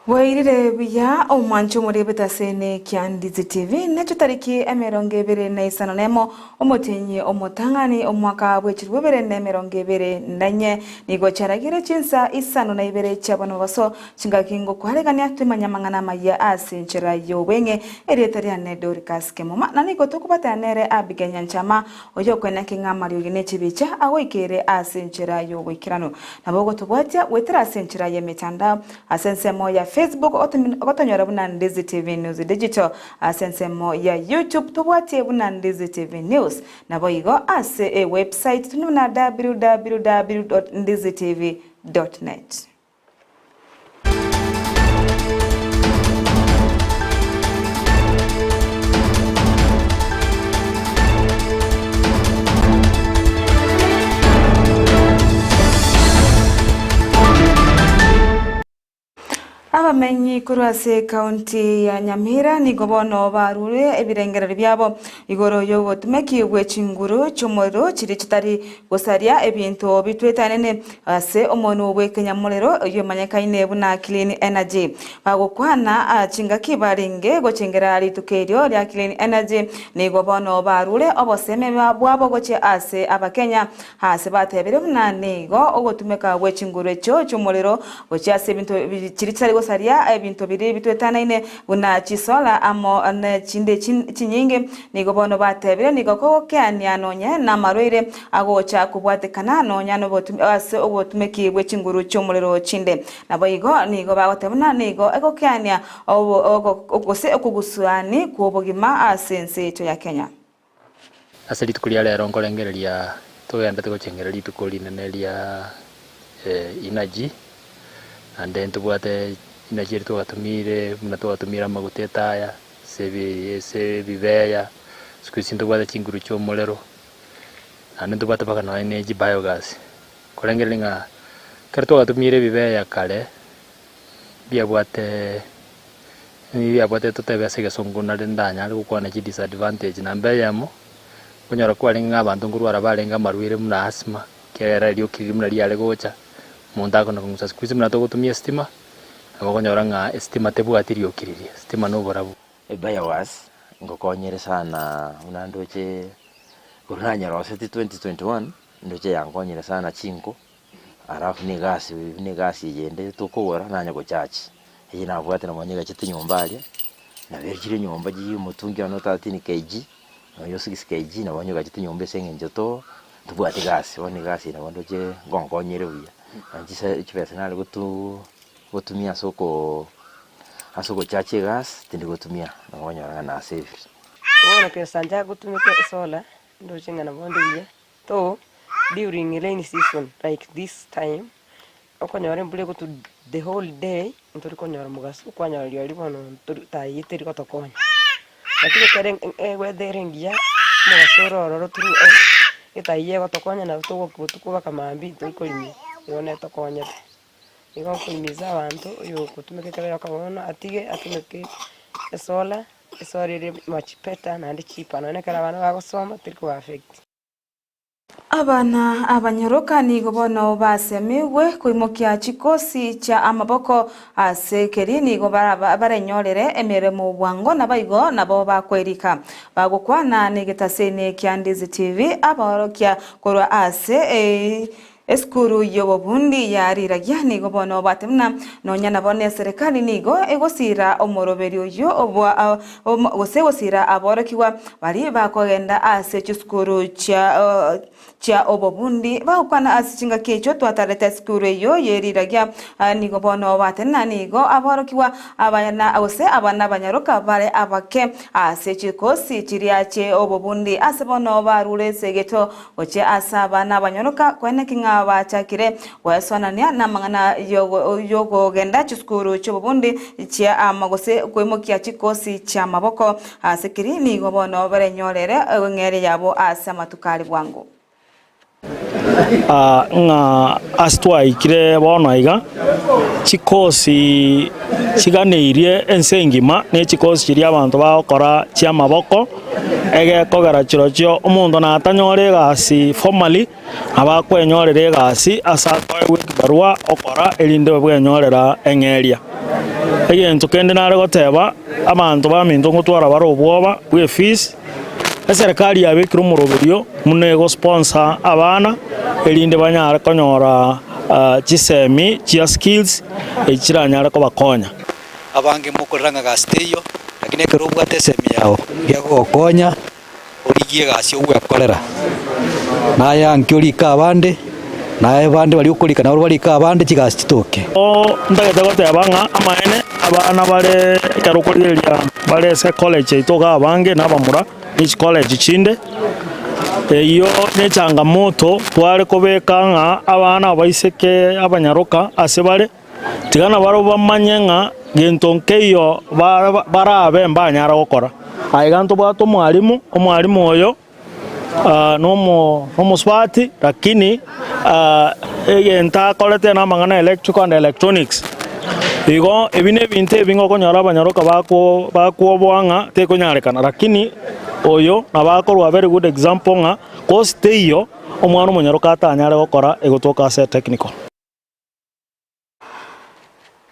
Wairire biya omwancho muri betasene kya Ndizi TV nacho tariki emeronge bere na isano nemo omotenye omotangani omwaka bwechirwe bere na emeronge bere ndanye nigo charagire CHINSA isano na ibere chabano baso chingakingo kwaregania tumanyamangana maya asinchira yobenge erietariane DORCAS KEMUMA na nigo tokubatanere Abigael Nyanchama oyo kwena kingamari ugine chibicha awoikere asinchira yobwikirano nabogo tubwatia wetera asinchira yemetanda asensemo ya Facebook otonyora buna Ndizi TV News Digital asensemo ya YouTube tubwatie buna Ndizi TV News nabo igo ase website tununa www.ndizitv.net. Abamenyi kurwase county ya Nyamira nigobono barure ebirengera byabo igoro yo tumekibwe chinguru chumoro chiri kitari gosaria ebintu bitwetanene ase omono bwe Kenyamulero yo manyakaine buna clean energy bagokwana chinga kibarenge gochengera litukerio lya clean energy nigobono barure oboseme bwabo goche ase abakenya ase batebere buna nego ogotumeka bwe chinguru echo chumulero goche ase ebintu chiri kitari saria ebintu biri bitwetanaine buna chisola amo na chinde chinyinge nigobono batebire nigoko kyanya nonye na marwire agocha kubwatekana nonya no ase obotumekibwe chinguru cyomulero chinde naboyigo nigo bagotebuna nigo ego kyanya ogose okuguswani kubogima asense cyo ya Kenya asali tukulia lero ngolengereria tugenda tugocengereria tukulinene lia energy and then tubwate inajiri tugatumire muna tugatumira magutetaya se bibeya sikuisi tubwate chinguru cyomulero ane tubwate baka no energy biogas kolengelinga kare tugatumire bibeya kale biabwate tutebe songo ndanya ari gukwana chi disadvantage na mbeyamo kunyora kwalinga abantu ngurwara balenga marwire muna asthma kera rio kirimuna riale gocha munda kono kungusa sikuisi muna tugutumia stima abakonyora nga estima tebwatirio kiriria stima no borabu biogas ngokonyere sana unandoche kuranya rose 2021 ndoche yangonyere sana chinko arafu ni gasi yende tukora nanya go chachi iyi nabwate namanyega chiti nyombalia na verjire nyomba ji mutungi ano 13 kg yo 6 kg na banyega chiti nyombe senge njoto tubwate gasi woni gasi na ndoche ngongonyere buya anjisa chipesa nale gotumia asoko chache gas tindi gotumia ngonyora na save ona pesa nja gotumia sola ndo chinga na bondiye to during rainy season like this time okonyora mbule gotu the whole day ntori konyora mugasu kwanyora liali bono tayiteri gotokonya lakini keren weatheringia mugasoro roro turu itayiye gotokonya na tugo kutukuba kamambi tukolimi yone tokonya igo kuimiza abantu yo kutumeke kale yakabona atige atumeke sola sorire much better na ndi cheaper none kala bana bagosoma tiko affect abana abanyoroka nigobono basemewe kuimokia chikosi cha amaboko ase kerini go barenyorere emeremo bwango nabaigo nabo bakwerika bagokwana nigetasene kya Ndizi TV aborokia korwa ase eskuru yobobundi yariragia nigo bono batemna nonya nabone serikali nigo egosira omoroberio yo obwa gosira aborokiwa bari bakogenda ase chskuru cha obobundi bakwana ase chinga kecho twatareta skuru yo yeriragia nigo bono batena nigo aborokiwa abana banyaroka bare abake ase chikosi chiriache obobundi ase bono barure segeto oche asabana banyaroka kwene kinga bachakire wasonania na mangana yogo genda chiskuru chobundi chia amagose kwemokia chikosi cha maboko asekiri nigo bono barenyorere ngere yabo asa matukali bwangu nga astwa ikire bono iga chikosi chiganeirie ensengima ne chikosi chiri abantu bakora chia maboko ege kogara chirocho umuntu natanyore gasi formally abakwenyorere gasi asa kwa barua okora elinde bwenyorera engeria egento kende nare goteba abantu baminto ngotwara baro obwoba bwe fees eserikali yabekire omuroberio munego sponsor abana erinde banyara konyora chisemi chia skills echiranyara ko bakonya abange mukoranga gasteyo lakini ekero bwate semi yao yagokonya origie gasio gwekorera naya nkiorika abande naye bande bali ukorika nabo bali ka abande chigastitoke ndagete gotebanga amaene abana bare karukoriria bare se college itoga abange nabamura ni college chinde iyo ne changamoto tware kobekanga abana baiseke abanyaroka asebare tigana baro bamanyenga gentonkeyo barabe mbanyara gukora aiganto bwato omwalimu oyo no swati lakini egenta kolete na mangana electrical and electronics igo ebine binte bingo konyara abanyaroka bako bwanga te konyarekana lakini oyo nabakorwa very good example nga cost iyo omwana omunyaroka atanyare gukora egotoka ase technical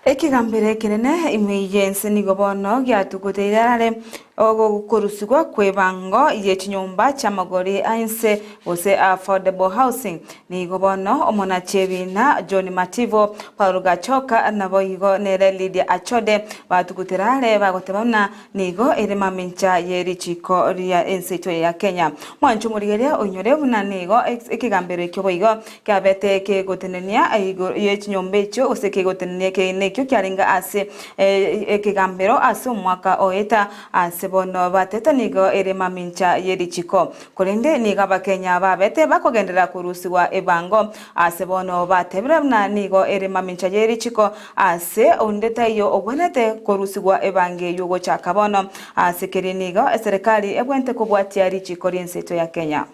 ekigambire kinene emergency nigo bono gyatuguteirare ogukurusigwa kwebango yechinyumba chamagori ainse ose affordable housing nigo bono omona chebina John Mativo Paul Gachoka nabo igo nere Lydia Achode batuguterare bagotebana nigo erema mincha yerichiko ria enseito ya Kenya mwanchumurigeria onyore buna nigo ekigambire kyo igo kabete ke gotenenia igo yechinyumba echo ose ke gotenenia ke nekyo kyaringa ase ekigambiro ase omwaka oeta ase bono bateta nigo erema mincha yerichiko kurinde niga bakenya babete bakogendera kurusiwa ebango ase bono batebra na nigo erema mincha yerichiko ase ondeta yo obonete kurusiwa ebange yugo chakabono ase kirinigo serikali ebwente kubwatia richiko rienseto ya Kenya.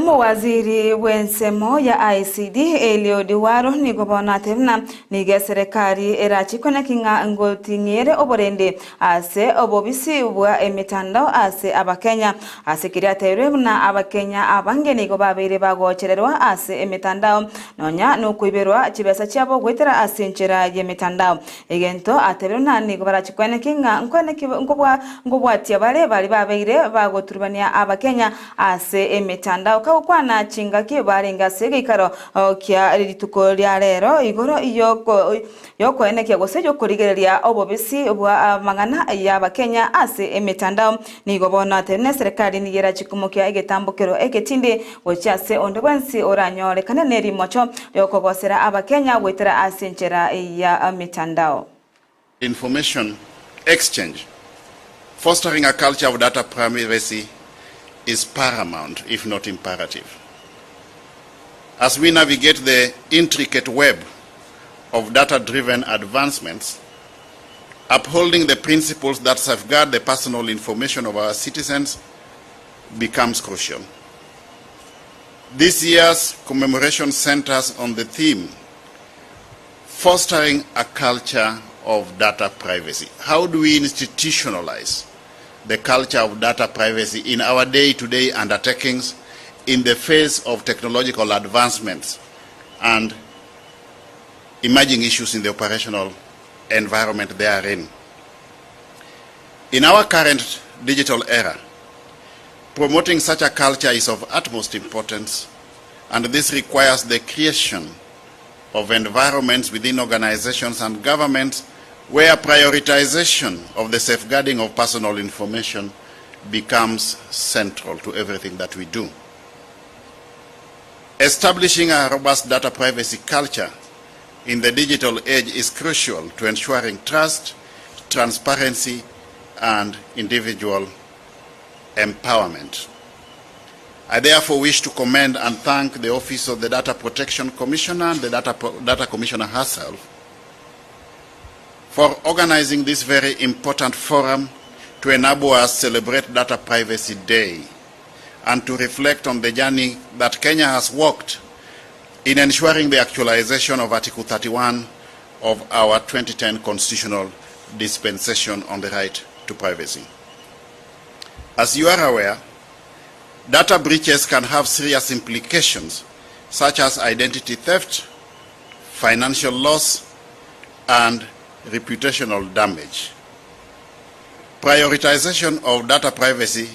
Waziri wensemo ya ICD Elio Diwaro nigo bona tebna nige serikali erachikona kinga ngotingere oborende ase obobisi bwa emitandao ase abakenya ase kiriatere na abakenya abange nigo babere bagochererwa ase emitandao nonya nukuiberwa chibesa cyabo gwetera ase nchera yemitandao egento ateruna nigo barachikwana kinga ngobwatia bari babere bagoturubania abakenya ase emitandao kwana chinga ki baringa segikaro kya rituko lya rero igoro yoko eneke gosejo kurigereria obobisi bwa mangana ya bakenya ase emitandao nigo bona tene serikali nigera chikumukia egetambukero eketinde gochase ondobwansi oranyore kana neri mocho yoko gosera abakenya gwetera ase nchera ya mitandao. Information exchange, fostering a culture of data privacy is paramount, if not imperative. As we navigate the intricate web of data-driven advancements, upholding the principles that safeguard the personal information of our citizens becomes crucial. This year's commemoration centers on the theme, fostering a culture of data privacy. How do we institutionalize the culture of data privacy in our day-to-day undertakings in the face of technological advancements and emerging issues in the operational environment therein? In our current digital era, promoting such a culture is of utmost importance, and this requires the creation of environments within organizations and governments where prioritization of the safeguarding of personal information becomes central to everything that we do. Establishing a robust data privacy culture in the digital age is crucial to ensuring trust, transparency, and individual empowerment. I therefore wish to commend and thank the Office of the Data Protection Commissioner and the Data Commissioner herself for organizing this very important forum to enable us celebrate Data Privacy Day and to reflect on the journey that Kenya has walked in ensuring the actualization of Article 31 of our 2010 constitutional dispensation on the right to privacy. As you are aware, Data breaches can have serious implications, such as identity theft, financial loss, and reputational damage. Prioritization of data privacy.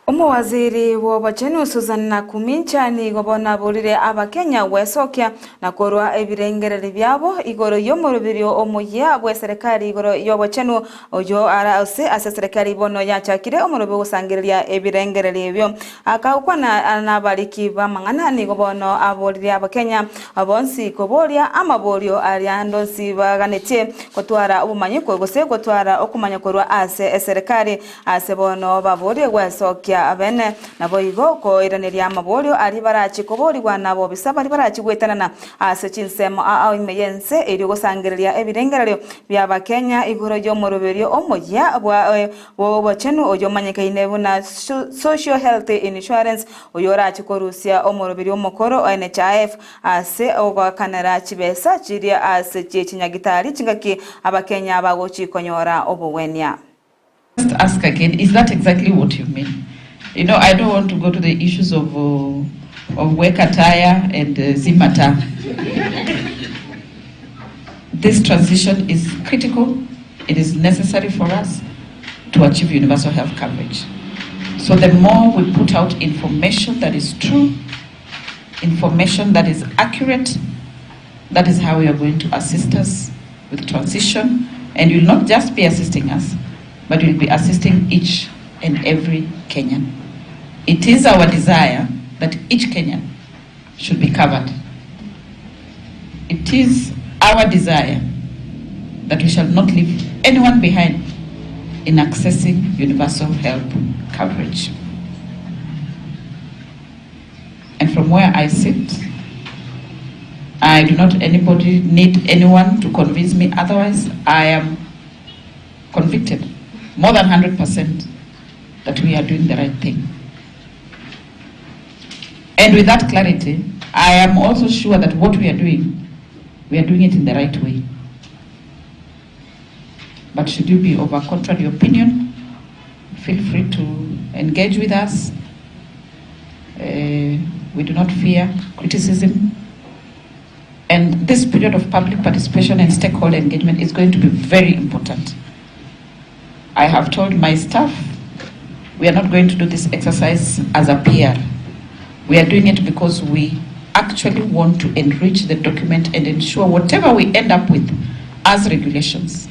Waziri wa Wachenu Susan Nakumincha ni gobona burire abakenya wesokia na korwa ebirengereri byabo igoro yomurubirio omuya bwe serikali igoro yo Wachenu ojo ara ase serikali bono yachakire omurubi gusangiria ebirengereri byo akaukwa na bariki bamangana ni gobono aburire abakenya abonsi koboria amaborio ariando sibaganete kotwara obumanyi kwegose kotwara okumanya korwa ase serikali ase bono baburie wesokia abene nabo igo ko iraneria amaborio ari barachi koborirwa nabo bisaba ari barachi gwetanana ase CHINSA AMAYIA eri gusangiria ebirengerero byaba Kenya igoro yo muruberio omoya bwa Wachenu oyo manyekaine buna social health insurance oyo rachi korusia omuruberio mokoro NHIF ase obakanara chibesa chiria ase chinyagitari chingaki abakenya bagochi konyora obowenya. Just ask again, is that exactly what you mean? You know, I don't want to go to the issues of work attire and zimata. This transition is critical. It is necessary for us to achieve universal health coverage. So the more we put out information that is true, information that is accurate, that is how we are going to assist us with transition. And you will not just be assisting us, but you will be assisting each and every Kenyan. It is our desire that each Kenyan should be covered. It is our desire that we shall not leave anyone behind in accessing universal health coverage. And from where I sit, I do not need anyone to convince me otherwise. I am convicted, more than 100%, that we are doing the right thing. And with that clarity, I am also sure that what we are doing it in the right way. But should you be of a contrary opinion, feel free to engage with us. We do not fear criticism. And this period of public participation and stakeholder engagement is going to be very important. I have told my staff, we are not going to do this exercise as a PR. We are doing it because we actually want to enrich the document and ensure whatever we end up with as regulations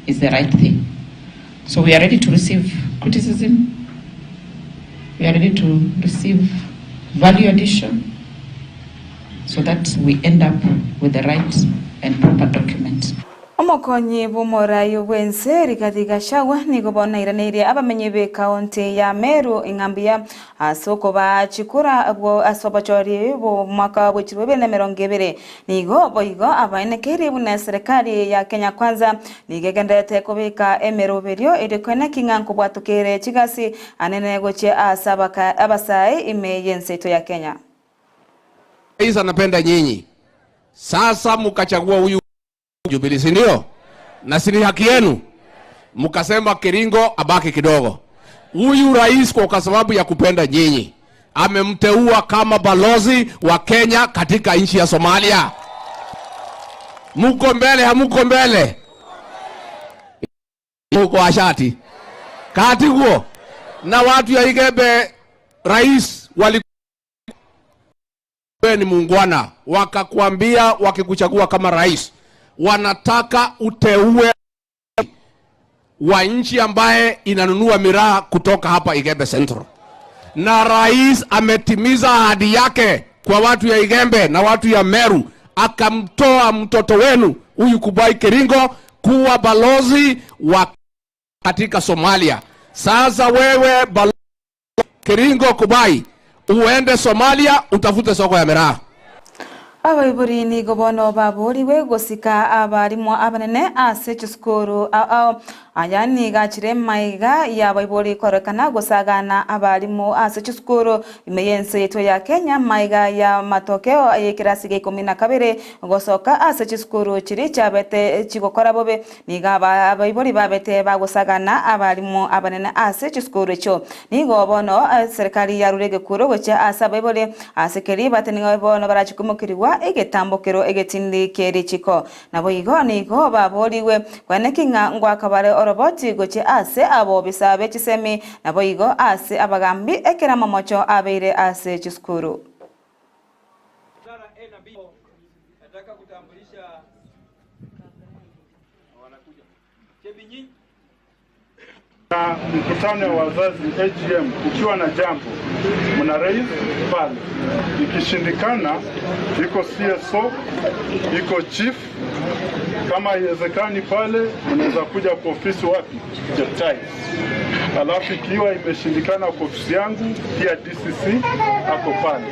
is the right thing. So we are ready to receive criticism. We are ready to receive value addition so that we end up with the right and proper document. Omokonyi bumorayo wense rikatika shawa nigobona iraneire abamenye be county ya Meru ingambia asoko ba chikura abo asobachori bo mwaka wa 2022 nigo boigo abaenekeri buna serikali ya Kenya Kwanza nigegendete kubika emero berio edekona kinganko bwatukere chigasi anene goche asabaka abasai imeyense to ya Kenya. Isa napenda nyinyi. Sasa mukachagua huyu Jubilee, si ndio? Na si haki yenu. Mukasema Kiringo abaki kidogo. Huyu rais kwa sababu ya kupenda nyinyi amemteua kama balozi wa Kenya katika nchi ya Somalia. Muko mbele, hamuko mbele? Muko ashati. Kati huo. Na watu ya Igembe rais wali ni muungwana wakakuambia wakikuchagua kama rais wanataka uteue wa nchi ambaye inanunua miraa kutoka hapa Igembe Central. Na rais ametimiza ahadi yake kwa watu ya Igembe na watu ya Meru, akamtoa mtoto wenu huyu Kubai Kiringo kuwa balozi wa katika Somalia. Sasa wewe balozi Kiringo Kubai uende Somalia utafute soko ya miraa. Abaiburi ni gobono baburiwe gusika abarimu abanene ase chisukuru ayani gachire maiga ya baiburi korekana gusagana abarimu ase chisukuru imeyense yetu ya Kenya maiga ya matokeo ayekirasi ge 12 gosoka ase chisukuru chiri chabete chigokora bobe niga abaiburi babete bagusagana abarimu abanene ase chisukuru cho ni gobono serikali ya rurege kuro gocha ase abaiburi ase keri bateni gobono barachikumukiriwa egetambokero egetindi keri chiko nabo igo nigo baboriwe kwanekinga ngwakabare oroboti goche ase abo bisabe chisemi nabo igo ase abagambi ekera mamocho abeire ase chiskuru. Nataka kutambulisha wanakuja Chebinyi na mkutano wa wazazi AGM. Ukiwa na jambo mna raise pale, ikishindikana iko CSO, iko chief, kama iwezekani pale mnaweza kuja kwa ofisi wapi Jetai. Alafu ikiwa imeshindikana kwa ofisi yangu pia DCC ako pale.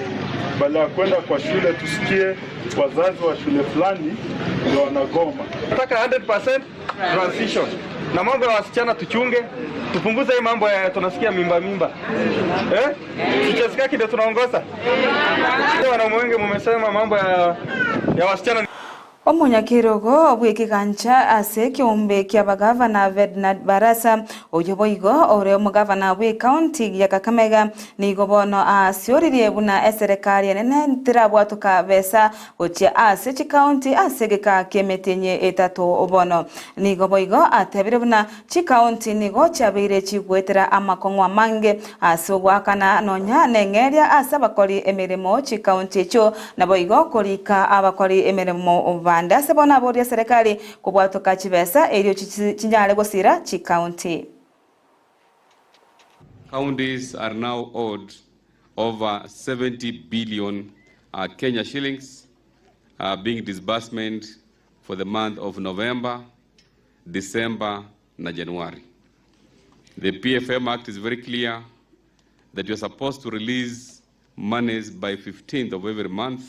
Bala kwenda kwa shule tusikie wazazi wa shule fulani ndio wanagoma. nataka 100% transition na mambo ya wasichana tuchunge, tupunguze hii mambo ya tunasikia mimba kiasi ndio tunaongoza. Wanaume wengi mmesema mambo ya wasichana. Omunyakirogo bw'ikigancha ase kiumbe kya bagavana Ferdinand Barasa oyoboigo ore omugavana bwe county ya Kakamega nigo bono asioririe buna serikali nene ntirabwatuka besa gochia ase chi county ase geka kemetenye etato obono nigo boigo atebire buna chi county nigo chabire chigwetera amakongwa mange ase gwakana nonya nengeria ase bakori emirimo chi county cho naboigo korika abakori emirimo banda sebona boria serikali kubwatuka chibesa elio chinyale gosira chi county. Counties are now owed over 70 billion Kenya shillings being disbursement for the month of November, December and January. The PFM Act is very clear that you're supposed to release monies by 15th of every month.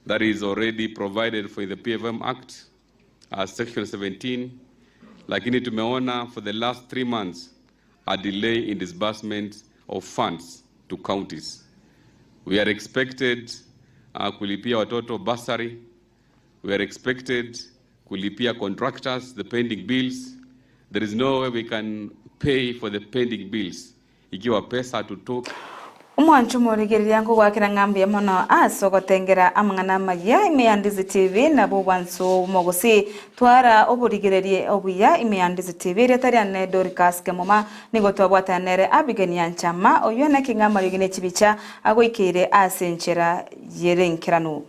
That is already provided for in the PFM Act, Section 17. Lakini tumeona for the last 3 months a delay in disbursement of funds to counties. We are expected kulipia watoto bursary. We are expected kulipia contractors the pending bills. There is no way we can pay for the pending bills ikiwa pesa tutoke. Umwanchu murigeria ngo gwakira ngambi mono asogotengera amangana maya imeyandizi TV na bubwansu mogosi twara oburigererie obuya imeyandizi TV retariane DORCAS KEMUMA nigotobwatanere Abigael Nyanchama oyona kingama yugine chibicha agoikire asenchera yerenkiranu.